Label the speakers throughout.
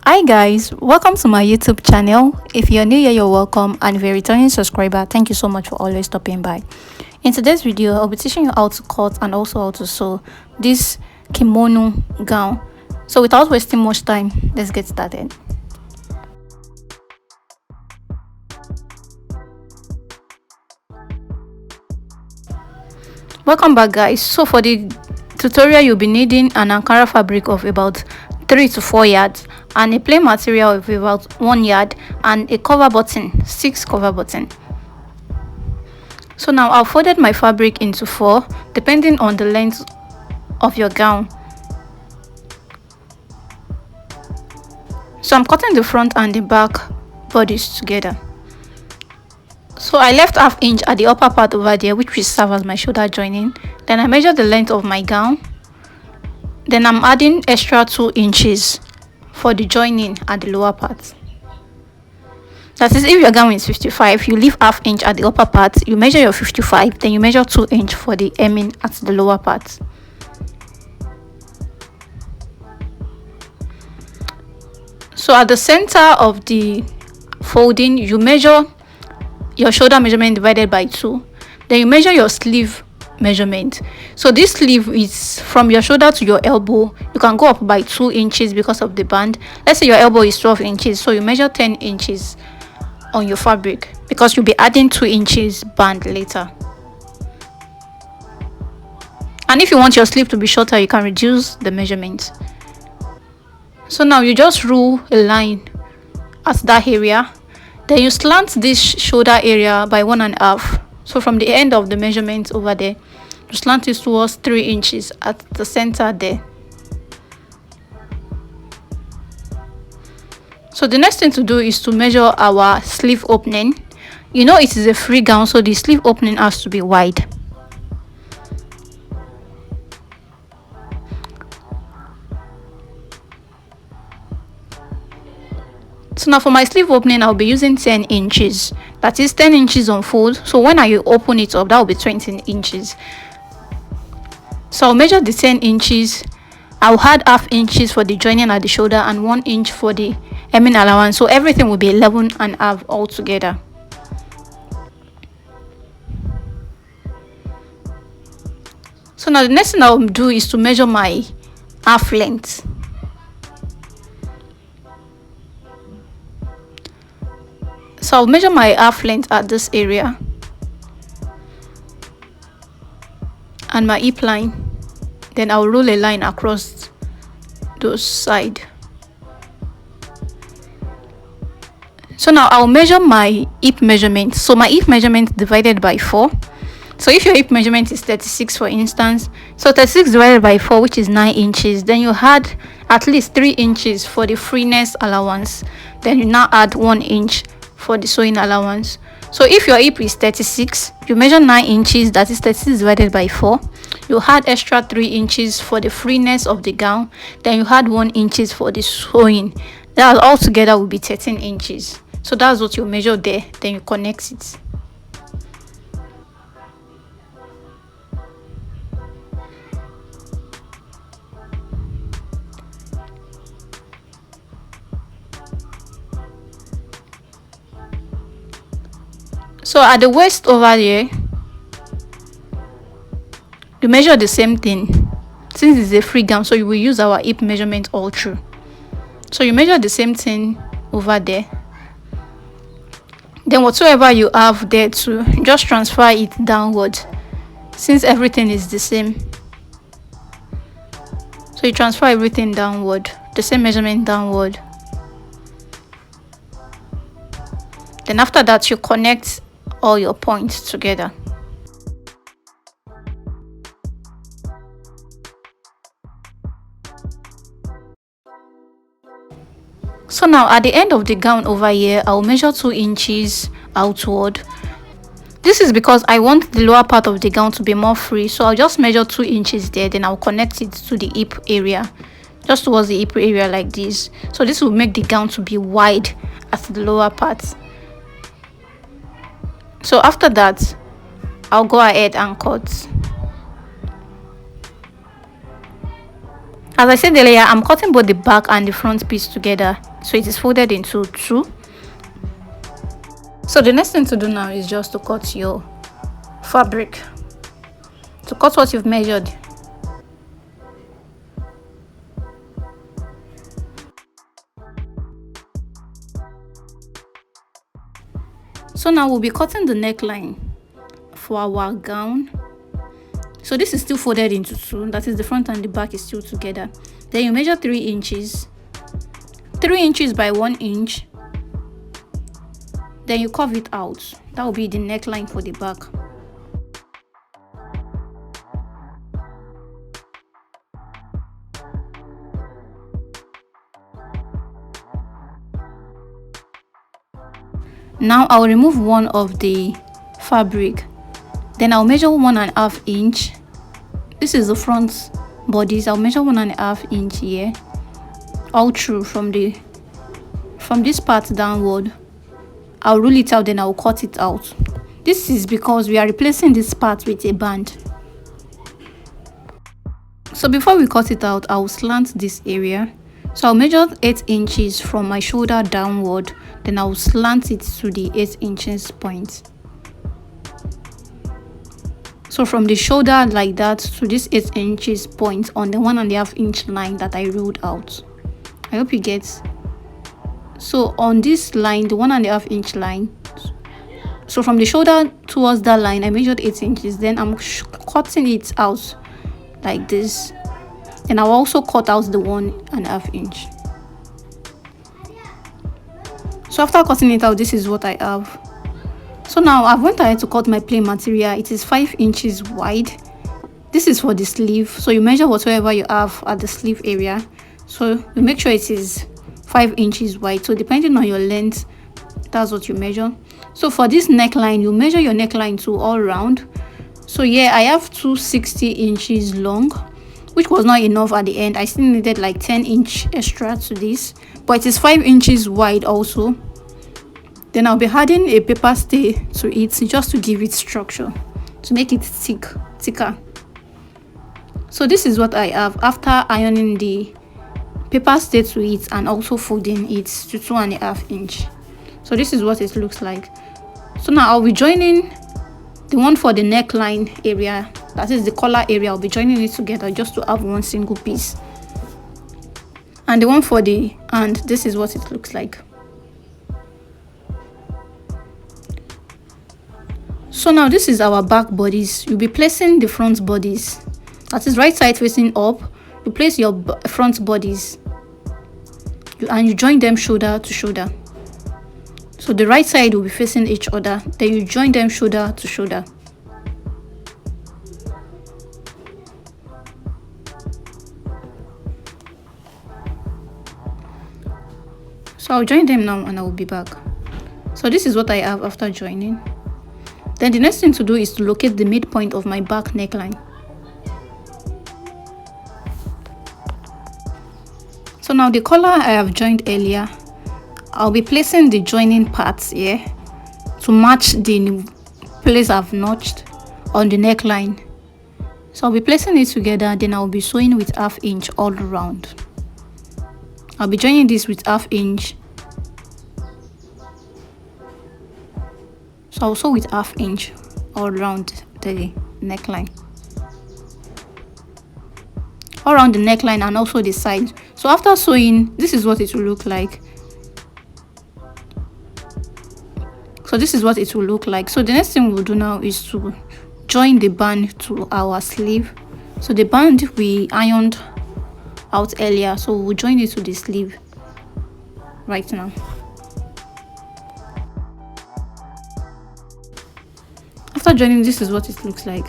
Speaker 1: Hi guys, welcome to my YouTube channel. If you're new here, you're welcome, and if you're a returning subscriber, thank you so much for always stopping by. In today's video, I'll be teaching you how to cut and also how to sew this kimono gown. So without wasting much time, let's get started. Welcome back guys. So for the tutorial, you'll be needing an Ankara fabric of about 3 to 4 yards and a plain material of about 1 yard and a cover button, 6 cover button. So now I've folded my fabric into 4 depending on the length of your gown. So I'm cutting the front and the back bodies together. So I left ½ inch at the upper part over there, which will serve as my shoulder joining. Then I measure the length of my gown. Then I'm adding extra 2 inches for the joining at the lower part. That is, if your gown is 55, you leave ½ inch at the upper part, you measure your 55, then you measure 2 inch for the hemming at the lower part. So at the center of the folding, you measure your shoulder measurement divided by 2. Then you measure your sleeve measurement. So this sleeve is from your shoulder to your elbow. You can go up by 2 inches because of the band. Let's say your elbow is 12 inches, so you measure 10 inches on your fabric because you'll be adding 2 inches band later. And if you want your sleeve to be shorter, you can reduce the measurement. So now you just rule a line at that area. Then you slant this shoulder area by 1.5. So from the end of the measurement over there, you slant it towards 3 inches at the center there. So the next thing to do is to measure our sleeve opening. You know it is a free gown, so the sleeve opening has to be wide. So now for my sleeve opening, I'll be using 10 inches. That is 10 inches on fold. So when I open it up, that will be 20 inches. So I'll measure the 10 inches. I'll add ½ inches for the joining at the shoulder and 1 inch for the hemming allowance. So everything will be 11.5 altogether. So now the next thing I'll do is to measure my half length. So I'll measure my half length at this area and my hip line. Then I'll roll a line across those sides. So now I'll measure my hip measurement. So my hip measurement divided by 4. So if your hip measurement is 36, for instance, so 36 divided by 4, which is 9 inches, then you add at least 3 inches for the freeness allowance. Then you now add 1 inch for the sewing allowance. So if your hip is 36, you measure 9 inches, that is 36 divided by 4. You add extra 3 inches for the freeness of the gown. Then you add 1 inches for the sewing. That altogether will be 13 inches. So that's what you measure there. Then you connect it. So at the waist over here, you measure the same thing. Since it's a free gown, so you will use our hip measurement all through. So you measure the same thing over there. Then whatsoever you have there too, just transfer it downward, since everything is the same. So you transfer everything downward, the same measurement downward. Then after that, you connect all your points together. So now at the end of the gown over here, I'll measure 2 inches outward. This is because I want the lower part of the gown to be more free, so I'll just measure 2 inches there. Then I'll connect it to the hip area, just towards the hip area like this. So this will make the gown to be wide at the lower part. So after that, I'll go ahead and cut. As I said earlier, I'm cutting both the back and the front piece together, so it is folded into two. So the next thing to do now is just to cut your fabric, to cut what you've measured. So now we'll be cutting the neckline for our gown. So this is still folded into two, that is the front and the back is still together. Then you measure 3 inches, 3 inches by 1 inch. Then you curve it out. That will be the neckline for the back. Now I'll remove one of the fabric. Then I'll measure 1.5 inch. This is the front bodies. I'll measure 1.5 inch here, all through from this part downward. I'll roll it out, then I'll cut it out. This is because we are replacing this part with a band. So before we cut it out, I'll slant this area. So I'll measure 8 inches from my shoulder downward, then I'll slant it to the 8 inches point. So from the shoulder like that to this 8 inches point on the 1.5 inch line that I rolled out. I hope you get. So on this line, the 1.5 inch line, so from the shoulder towards that line, I measured 8 inches. Then I'm cutting it out like this. And I'll also cut out the 1.5 inch. So after cutting it out, this is what I have. So now I've went ahead to cut my plain material. It is 5 inches wide. This is for the sleeve. So you measure whatever you have at the sleeve area. So you make sure it is 5 inches wide. So depending on your length, that's what you measure. So for this neckline, you measure your neckline to all round. So yeah, I have 260 inches long, which was not enough at the end. I still needed like 10 inch extra to this, but it is 5 inches wide also. Then I'll be adding a paper stay to it just to give it structure, to make it thicker. So this is what I have after ironing the paper stay to it and also folding it to 2.5 inch. So this is what it looks like. So now I'll be joining the one for the neckline area, that is the collar area. I'll be joining it together just to have one single piece. And the one for the hand, this is what it looks like. So now this is our back bodies. You'll be placing the front bodies, that is right side facing up. You place your front bodies and you join them shoulder to shoulder. So the right side will be facing each other, then you join them shoulder to shoulder. So I'll join them now and I will be back. So this is what I have after joining. Then the next thing to do is to locate the midpoint of my back neckline. So now the collar I have joined earlier, I'll be placing the joining parts here to match the place I've notched on the neckline. So I'll be placing it together, then I'll be sewing with 1/2 inch all around. I'll be joining this with 1/2 inch. So I'll sew with 1/2 inch all around the neckline. All around the neckline and also the side. So after sewing, this is what it will look like. So this is what it will look like. So the next thing we'll do now is to join the band to our sleeve. So the band we ironed out earlier, so we'll join it to the sleeve right now. After joining, this is what it looks like.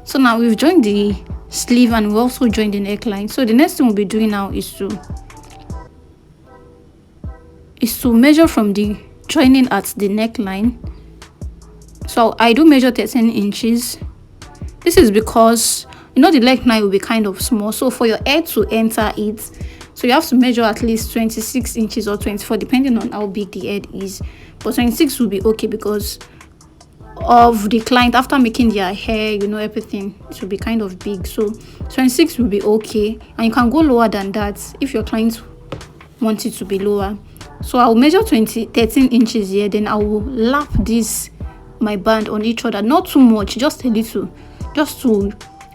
Speaker 1: So now we've joined the sleeve and we also joined the neckline. So the next thing we'll be doing now is to measure from the joining at the neckline. So I do measure 13 inches. This is because you know the neckline will be kind of small, so for your head to enter it, so you have to measure at least 26 inches or 24 depending on how big the head is, but 26 will be okay because of the client after making their hair, you know, everything, it will be kind of big. So 26 will be okay, and you can go lower than that if your client wants it to be lower. So I'll measure 13 inches here, then I will lap this my band on each other, not too much, just a little, just to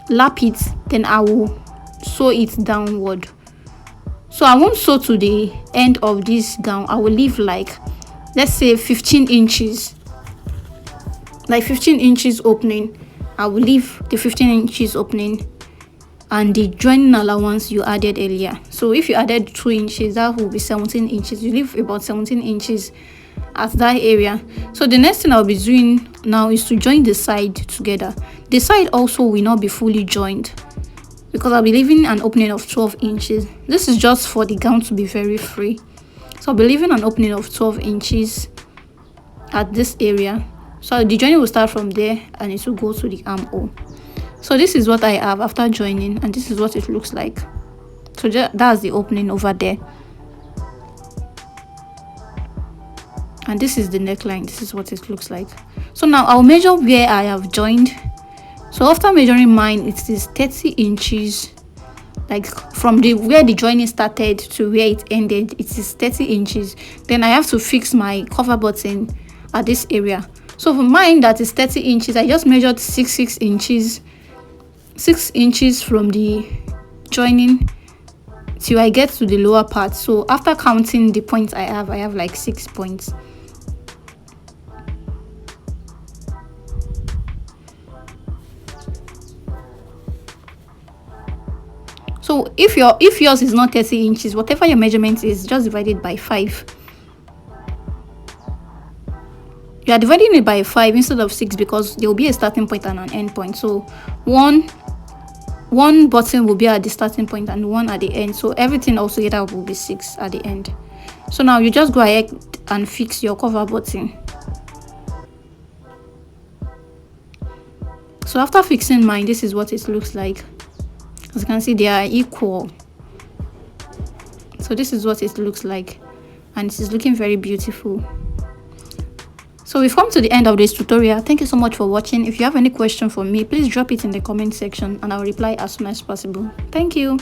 Speaker 1: lap it. Then I will sew it downward. So I won't sew to the end of this gown. I will leave like, let's say 15 inches, like 15 inches opening. I will leave the 15 inches opening and the joining allowance you added earlier. So if you added 2 inches, that will be 17 inches. You leave about 17 inches at that area. So the next thing I'll be doing now is to join the side together. The side also will not be fully joined because I'll be leaving an opening of 12 inches. This is just for the gown to be very free. So I'll be leaving an opening of 12 inches at this area. So the joining will start from there and it will go to the armhole. So this is what I have after joining, and this is what it looks like. So that's the opening over there, and this is the neckline. This is what it looks like. So now I'll measure where I have joined. So after measuring mine, it is 30 inches, like from the where the joining started to where it ended, it is 30 inches. Then I have to fix my cover button at this area. So for mine, that is 30 inches, I just measured 6 inches from the joining till I get to the lower part. So after counting the points I have like 6 points. So if yours is not 30 inches, whatever your measurement is, just divide it by 5. You are dividing it by 5 instead of 6 because there will be a starting point and an end point. So one button will be at the starting point and one at the end. So everything also together will be 6 at the end. So now you just go ahead and fix your cover button. So after fixing mine, this is what it looks like. As you can see, they are equal. So this is what it looks like, and it is looking very beautiful. So we've come to the end of this tutorial. Thank you so much for watching. If you have any question for me, please drop it in the comment section and I'll reply as soon as possible. Thank you.